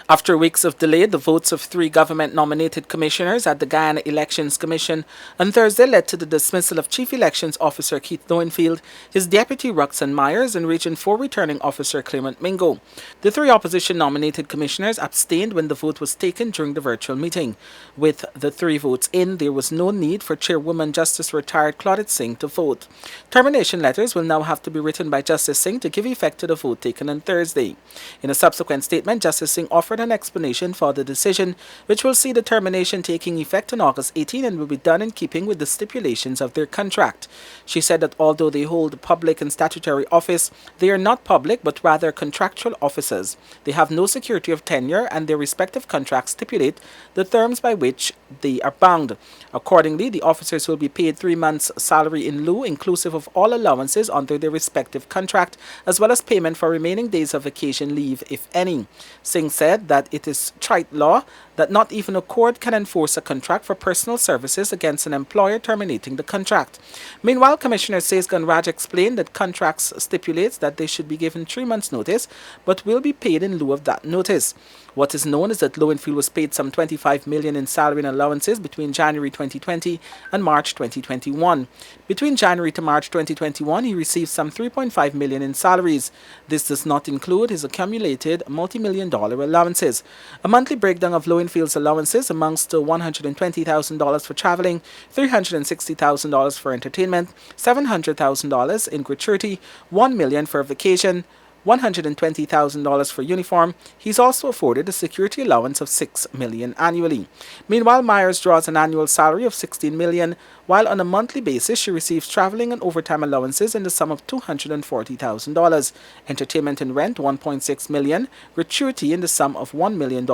After weeks of delay, the votes of 3 government-nominated commissioners at the Guyana Elections Commission on Thursday led to the dismissal of Chief Elections Officer Keith Lowenfield, his deputy Roxanne Myers, and Region 4 returning officer Clairmont Mingo. The 3 opposition-nominated commissioners abstained when the vote was taken during the virtual meeting. With the 3 votes in, there was no need for Chairwoman Justice Retired Claudette Singh to vote. Termination letters will now have to be written by Justice Singh to give effect to the vote taken on Thursday. In a subsequent statement, Justice Singh offered an explanation for the decision, which will see the termination taking effect on August 18 and will be done in keeping with the stipulations of their contract. She said that although they hold public and statutory office, they are not public but rather contractual officers. They have no security of tenure and their respective contracts stipulate the terms by which they are bound. Accordingly, the officers will be paid 3 months' salary in lieu, inclusive of all allowances under their respective contract, as well as payment for remaining days of vacation leave, if any. Singh said that it is trite law that not even a court can enforce a contract for personal services against an employer terminating the contract. Meanwhile, Commissioner Sesgan Raj explained that contracts stipulates that they should be given 3 months' notice, but will be paid in lieu of that notice. What is known is that Lowenfield was paid some $25 million in salary and allowances between January 2020 and March 2021. Between January to March 2021, he received some $3.5 million in salaries. This does not include his accumulated multi-million-dollar allowances. A monthly breakdown of Lowenfield's allowances amounts to $120,000 for traveling, $360,000 for entertainment, $700,000 in gratuity, $1 million for vacation, $120,000 for uniform. He's also afforded a security allowance of $6 million annually. Meanwhile, Myers draws an annual salary of $16 million, while on a monthly basis she receives traveling and overtime allowances in the sum of $240,000, entertainment and rent $1.6 million, gratuity in the sum of $1 million,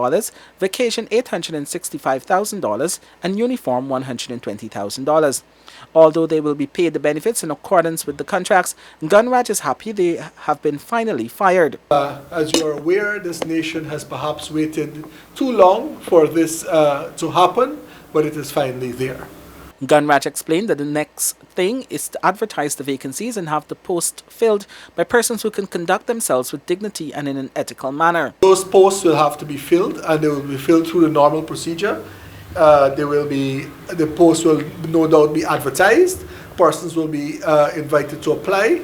vacation $865,000, and uniform $120,000. Although they will be paid the benefits in accordance with the contracts, Gunraj is happy they have been finally fired. As you are aware, this nation has perhaps waited too long for this to happen, but it is finally there. Gunraj explained that the next thing is to advertise the vacancies and have the post filled by persons who can conduct themselves with dignity and in an ethical manner. Those posts will have to be filled, and they will be filled through the normal procedure. The post will no doubt be advertised. Persons will be invited to apply.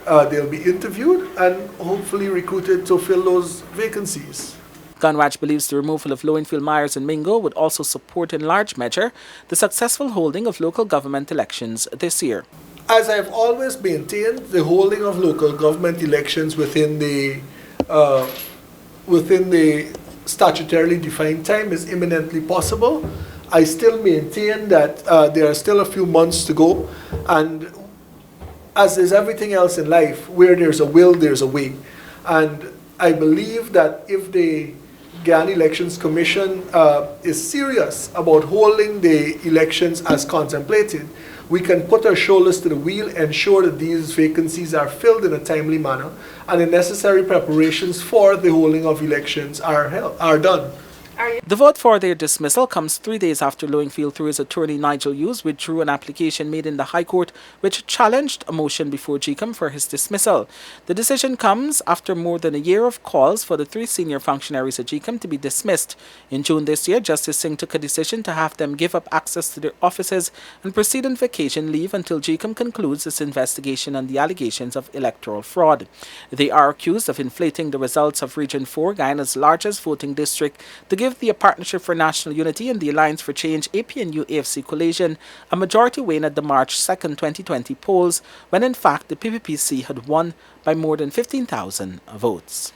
They'll be interviewed and hopefully recruited to fill those vacancies. Gunraj believes the removal of Lowenfield, Myers and Mingo would also support in large measure the successful holding of local government elections this year. As I have always maintained, the holding of local government elections within the statutorily defined time is imminently possible. I still maintain that there are still a few months to go, and as is everything else in life, where there's a will, there's a way. And I believe that if the Guyana Elections Commission is serious about holding the elections as contemplated, we can put our shoulders to the wheel, ensure that these vacancies are filled in a timely manner, and the necessary preparations for the holding of elections are done. The vote for their dismissal comes 3 days after Lowenfield, through his attorney Nigel Hughes, withdrew an application made in the High Court which challenged a motion before Gecom for his dismissal. The decision comes after more than a year of calls for the 3 senior functionaries at Gecom to be dismissed. In June this year, Justice Singh took a decision to have them give up access to their offices and proceed on vacation leave until Gecom concludes its investigation on the allegations of electoral fraud. They are accused of inflating the results of Region 4, Guyana's largest voting district, to give the Partnership for National Unity and the Alliance for Change APNU-AFC coalition a majority win at the March 2, 2020 polls, when in fact the PPPC had won by more than 15,000 votes.